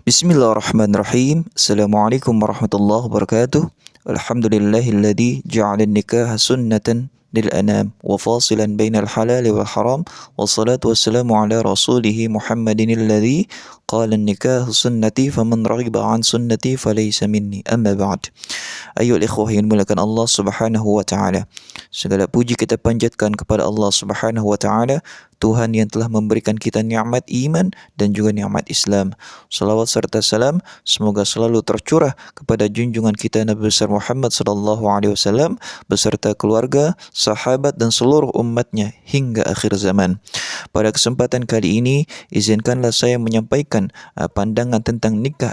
Bismillahirrahmanirrahim. Assalamualaikum warahmatullahi wabarakatuh. Alhamdulillahilladzi ja'ala an-nikaha sunnatan lil anam wa fasilan bainal halal wal haram. Wassalatu wassalamu ala rasulih Muhammadin alladzi qala an-nikahu sunnati faman raghiba an sunnati falaysa minni. Amma ba'd. Ayyuhal ikhwah yang dimuliakan Allah Subhanahu wa taala. Segala puji kita panjatkan kepada Allah Subhanahu wa taala, Tuhan yang telah memberikan kita nikmat iman dan juga nikmat Islam. Salawat serta salam semoga selalu tercurah kepada junjungan kita Nabi besar Muhammad sallallahu alaihi wasallam beserta keluarga, sahabat dan seluruh umatnya hingga akhir zaman. Pada kesempatan kali ini, izinkanlah saya menyampaikan pandangan tentang nikah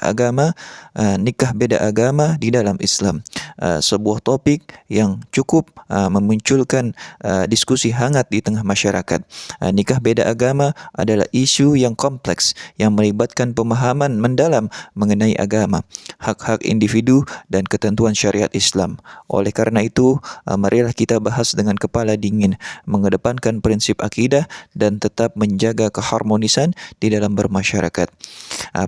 beda agama di dalam Islam. Sebuah topik yang cukup memunculkan diskusi hangat di tengah masyarakat. Nikah beda agama adalah isu yang kompleks yang melibatkan pemahaman mendalam mengenai agama, hak-hak individu dan ketentuan syariat Islam. Oleh karena itu, marilah kita bahas dengan kepala dingin, mengedepankan prinsip akidah dan tetap menjaga keharmonisan di dalam bermasyarakat.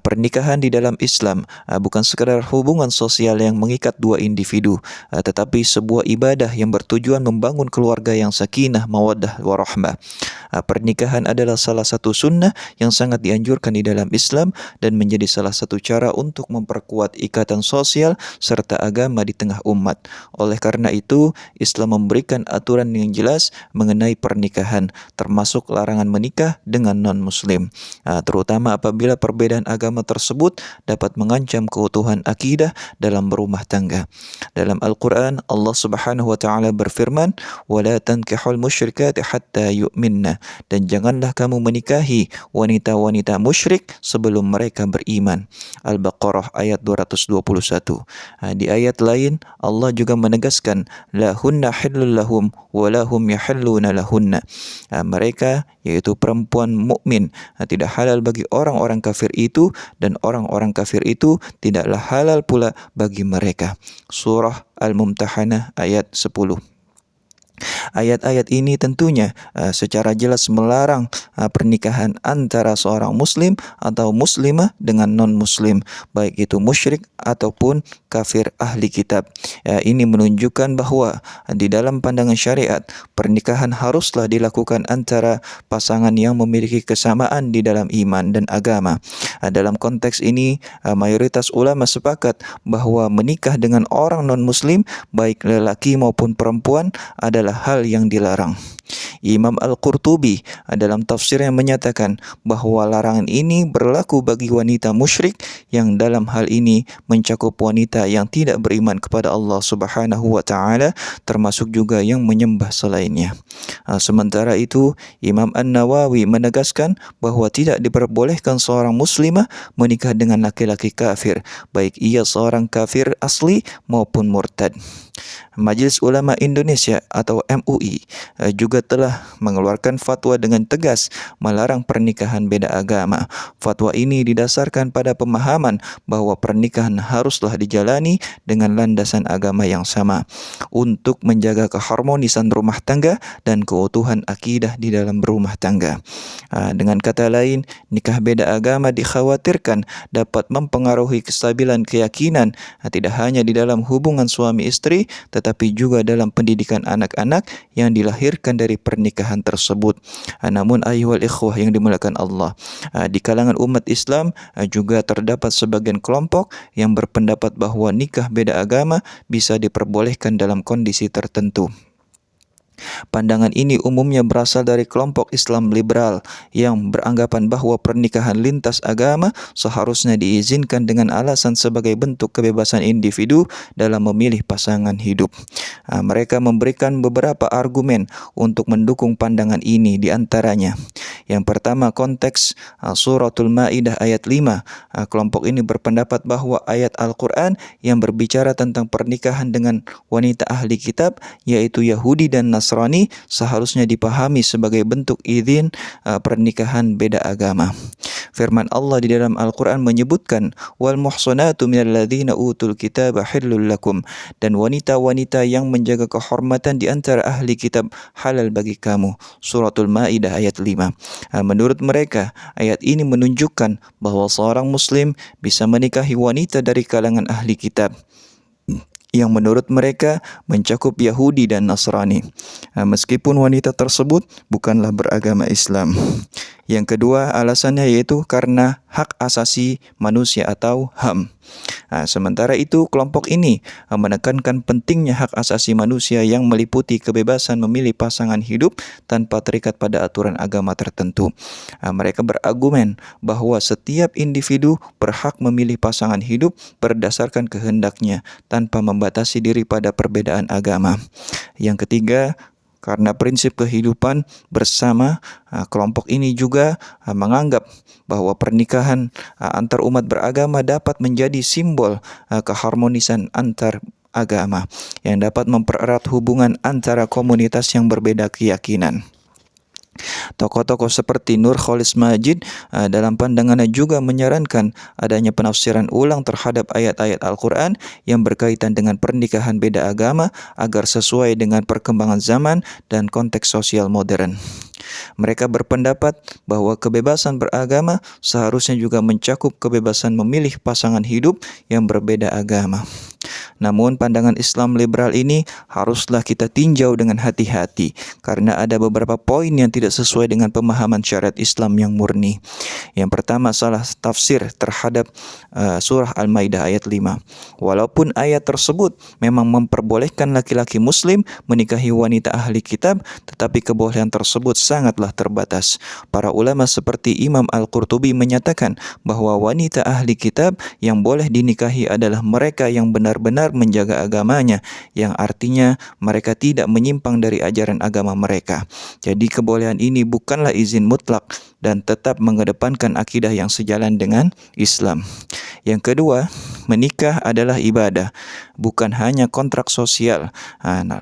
Pernikahan di dalam Islam bukan sekadar hubungan sosial yang mengikat dua individu, tetapi sebuah ibadah yang bertujuan membangun keluarga yang sakinah, mawaddah, warahmah. Pernikahan adalah salah satu sunnah yang sangat dianjurkan di dalam Islam dan menjadi salah satu cara untuk memperkuat ikatan sosial serta agama di tengah umat. Oleh karena itu, Islam memberikan aturan yang jelas mengenai pernikahan, termasuk larangan menikah dengan non-muslim, terutama apabila perbedaan agama tersebut dapat mengancam keutuhan akidah dalam berumah tangga. Dalam Al-Quran, Allah Subhanahu wa taala berfirman, "Wala tankihul musyrikati hatta yu'minna." Dan janganlah kamu menikahi wanita-wanita musyrik sebelum mereka beriman. Al-Baqarah ayat 221. Di ayat lain Allah juga menegaskan, la hunna hillul lahum wa lahum yahilluna lahunna. Mereka yaitu perempuan mukmin tidak halal bagi orang-orang kafir itu dan orang-orang kafir itu tidaklah halal pula bagi mereka. Surah Al-Mumtahanah ayat 10. Ayat-ayat ini tentunya secara jelas melarang pernikahan antara seorang muslim atau muslimah dengan non-muslim, baik itu musyrik ataupun kafir ahli kitab. Ini menunjukkan bahwa di dalam pandangan syariat, pernikahan haruslah dilakukan antara pasangan yang memiliki kesamaan di dalam iman dan agama. Dalam konteks ini, mayoritas ulama sepakat bahwa menikah dengan orang non-muslim, baik lelaki maupun perempuan, adalah hal yang dilarang. Imam Al-Qurtubi dalam tafsirnya menyatakan bahwa larangan ini berlaku bagi wanita musyrik yang dalam hal ini mencakup wanita yang tidak beriman kepada Allah Subhanahu wa taala, termasuk juga yang menyembah selainnya. Sementara itu, Imam An-Nawawi menegaskan bahwa tidak diperbolehkan seorang muslimah menikah dengan laki-laki kafir, baik ia seorang kafir asli maupun murtad. Majelis Ulama Indonesia atau MUI juga telah mengeluarkan fatwa dengan tegas melarang pernikahan beda agama. Fatwa ini didasarkan pada pemahaman bahwa pernikahan haruslah dijalani dengan landasan agama yang sama untuk menjaga keharmonisan rumah tangga dan keutuhan akidah di dalam berumah tangga. Dengan kata lain, nikah beda agama dikhawatirkan dapat mempengaruhi kestabilan keyakinan tidak hanya di dalam hubungan suami istri, tetapi juga dalam pendidikan anak-anak yang dilahirkan dari pernikahan tersebut. Namun ayyuhal ikhwah yang dimuliakan Allah, di kalangan umat Islam juga terdapat sebagian kelompok yang berpendapat bahwa nikah beda agama bisa diperbolehkan dalam kondisi tertentu. Pandangan ini umumnya berasal dari kelompok Islam liberal yang beranggapan bahwa pernikahan lintas agama seharusnya diizinkan dengan alasan sebagai bentuk kebebasan individu dalam memilih pasangan hidup. Mereka memberikan beberapa argumen untuk mendukung pandangan ini, di antaranya. Yang pertama, konteks Suratul Maidah ayat 5. Kelompok ini berpendapat bahwa ayat Al-Quran yang berbicara tentang pernikahan dengan wanita ahli kitab, yaitu Yahudi dan Nasrani, Nasrani seharusnya dipahami sebagai bentuk izin pernikahan beda agama. Firman Allah di dalam Al-Quran menyebutkan wal muhsanatu minal ladzina utul kitaba hillul lakum, dan wanita-wanita yang menjaga kehormatan di antara ahli kitab halal bagi kamu. Suratul Maidah ayat 5. Menurut mereka, ayat ini menunjukkan bahwa seorang muslim bisa menikahi wanita dari kalangan ahli kitab yang menurut mereka mencakup Yahudi dan Nasrani, meskipun wanita tersebut bukanlah beragama Islam. Yang kedua alasannya yaitu karena hak asasi manusia atau HAM. Sementara itu kelompok ini menekankan pentingnya hak asasi manusia yang meliputi kebebasan memilih pasangan hidup tanpa terikat pada aturan agama tertentu. Mereka berargumen bahwa setiap individu berhak memilih pasangan hidup berdasarkan kehendaknya tanpa membatasi diri pada perbedaan agama. Yang ketiga, karena prinsip kehidupan bersama, kelompok ini juga menganggap bahwa pernikahan antar umat beragama dapat menjadi simbol keharmonisan antar agama yang dapat mempererat hubungan antara komunitas yang berbeda keyakinan. Tokoh-tokoh seperti Nur Khalis Majid dalam pandangannya juga menyarankan adanya penafsiran ulang terhadap ayat-ayat Al-Quran yang berkaitan dengan pernikahan beda agama agar sesuai dengan perkembangan zaman dan konteks sosial modern. Mereka berpendapat bahwa kebebasan beragama seharusnya juga mencakup kebebasan memilih pasangan hidup yang berbeda agama. Namun pandangan Islam liberal ini haruslah kita tinjau dengan hati-hati karena ada beberapa poin yang tidak sesuai dengan pemahaman syariat Islam yang murni. Yang pertama, salah tafsir terhadap surah Al-Maidah ayat 5. Walaupun ayat tersebut memang memperbolehkan laki-laki muslim menikahi wanita ahli kitab, tetapi kebolehan tersebut sangatlah terbatas. Para ulama seperti Imam Al-Qurtubi menyatakan bahwa wanita ahli kitab yang boleh dinikahi adalah mereka yang benar-benar menjaga agamanya, yang artinya mereka tidak menyimpang dari ajaran agama mereka. Jadi kebolehan ini bukanlah izin mutlak dan tetap mengedepankan akidah yang sejalan dengan Islam. Yang kedua, menikah adalah ibadah, bukan hanya kontrak sosial.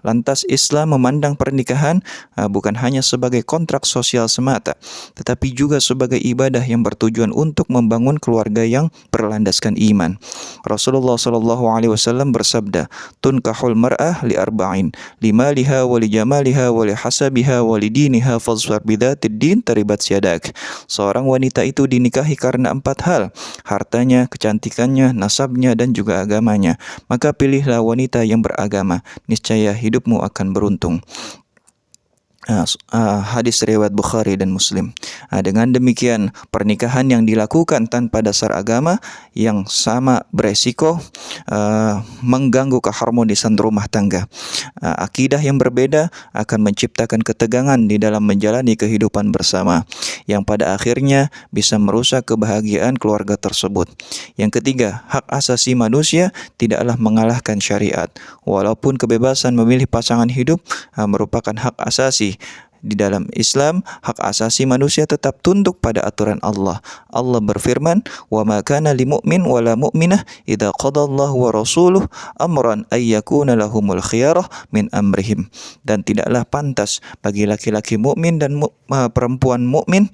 Lantas Islam memandang pernikahan bukan hanya sebagai kontrak sosial semata, tetapi juga sebagai ibadah yang bertujuan untuk membangun keluarga yang berlandaskan iman. Rasulullah SAW bersabda, "Tunkahul mar'ah li arba'in, limaliha wa li jamaliha wa li hasabiha wa li diniha fazfar bidzatid din taribat yadak." Seorang wanita itu dinikahi karena 4 hal: hartanya, kecantikannya, nasabnya, dan juga agamanya. Maka pilihlah wanita yang beragama, niscaya hidupmu akan beruntung. Hadis riwayat Bukhari dan Muslim. Dengan demikian, pernikahan yang dilakukan tanpa dasar agama yang sama beresiko mengganggu keharmonisan rumah tangga. Akidah yang berbeda akan menciptakan ketegangan di dalam menjalani kehidupan bersama, yang pada akhirnya bisa merusak kebahagiaan keluarga tersebut. Yang ketiga, hak asasi manusia tidaklah mengalahkan syariat. Walaupun kebebasan memilih pasangan hidup merupakan hak asasi, di dalam Islam, hak asasi manusia tetap tunduk pada aturan Allah. Allah berfirman, "Wa ma kana lil mu'min wa la mu'minah idza qadallahu wa rasuluhu amran ay yakuna lahumul khiyarah min amrihim." Dan tidaklah pantas bagi laki-laki mukmin dan perempuan mukmin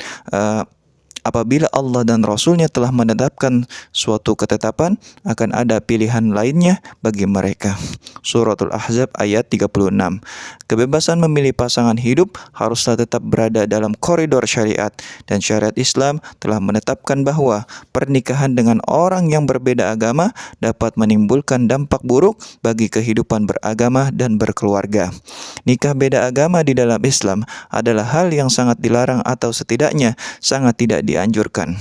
apabila Allah dan Rasulnya telah menetapkan suatu ketetapan, akan ada pilihan lainnya bagi mereka. Suratul Ahzab ayat 36. Kebebasan memilih pasangan hidup haruslah tetap berada dalam koridor syariat, dan syariat Islam telah menetapkan bahwa pernikahan dengan orang yang berbeda agama dapat menimbulkan dampak buruk bagi kehidupan beragama dan berkeluarga. Nikah beda agama di dalam Islam adalah hal yang sangat dilarang atau setidaknya sangat tidak dianjurkan.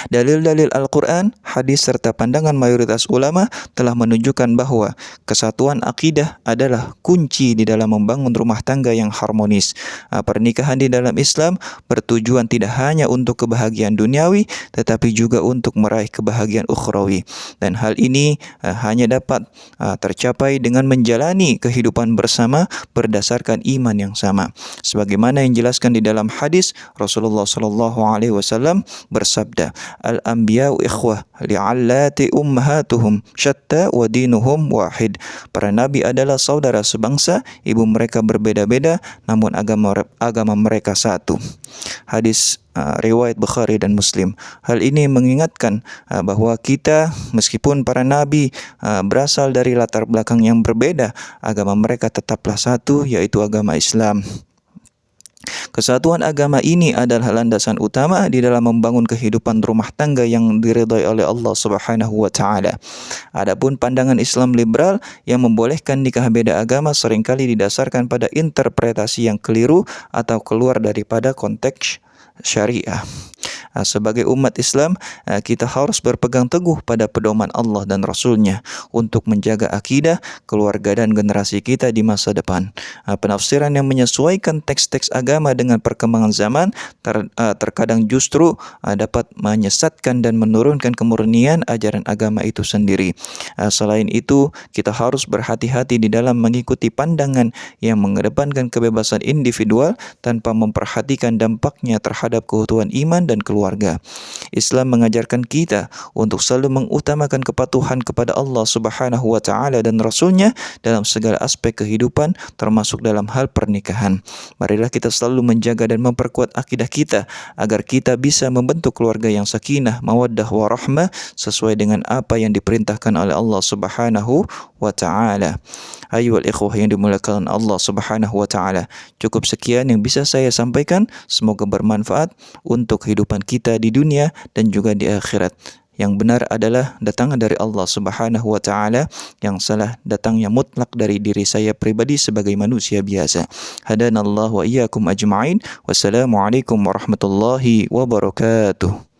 Dalil-dalil Al-Quran, hadis serta pandangan mayoritas ulama telah menunjukkan bahwa kesatuan akidah adalah kunci di dalam membangun rumah tangga yang harmonis. Pernikahan di dalam Islam bertujuan tidak hanya untuk kebahagiaan duniawi, tetapi juga untuk meraih kebahagiaan ukhrawi. Dan hal ini hanya dapat tercapai dengan menjalani kehidupan bersama berdasarkan iman yang sama. Sebagaimana yang dijelaskan di dalam hadis, Rasulullah SAW bersabda, ta'ala, al-anbiya'u ikhwah li'allati ummahatuhum syatta wa dinuhum wahid. Para nabi adalah saudara sebangsa, ibu mereka berbeda-beda namun agama mereka satu. Hadis riwayat Bukhari dan Muslim. Hal ini mengingatkan bahwa kita, meskipun para nabi berasal dari latar belakang yang berbeda, agama mereka tetaplah satu, yaitu agama Islam. Kesatuan agama ini adalah landasan utama di dalam membangun kehidupan rumah tangga yang diridhai oleh Allah Subhanahu wa taala. Adapun pandangan Islam liberal yang membolehkan nikah beda agama seringkali didasarkan pada interpretasi yang keliru atau keluar daripada konteks syariah. Sebagai umat Islam, kita harus berpegang teguh pada pedoman Allah dan Rasul-Nya untuk menjaga akidah, keluarga dan generasi kita di masa depan. Penafsiran yang menyesuaikan teks-teks agama dengan perkembangan zaman terkadang justru dapat menyesatkan dan menurunkan kemurnian ajaran agama itu sendiri. Selain itu, kita harus berhati-hati di dalam mengikuti pandangan yang mengedepankan kebebasan individual tanpa memperhatikan dampaknya terhadap keutuhan iman dan keluarga. Islam mengajarkan kita untuk selalu mengutamakan kepatuhan kepada Allah Subhanahu wa taala dan Rasul-Nya dalam segala aspek kehidupan, termasuk dalam hal pernikahan. Marilah kita selalu menjaga dan memperkuat akidah kita agar kita bisa membentuk keluarga yang sakinah, mawaddah warahmah sesuai dengan apa yang diperintahkan oleh Allah Subhanahu wa taala. Ayyuhal ikhwah yang dimuliakan Allah Subhanahu wa taala. Cukup sekian yang bisa saya sampaikan. Semoga bermanfaat untuk kehidupan kita di dunia dan juga di akhirat. Yang benar adalah datang dari Allah Subhanahu wa taala, yang salah datangnya mutlak dari diri saya pribadi sebagai manusia biasa. Hadanallahu wa iyyakum ajma'in. Wassalamualaikum warahmatullahi wabarakatuh.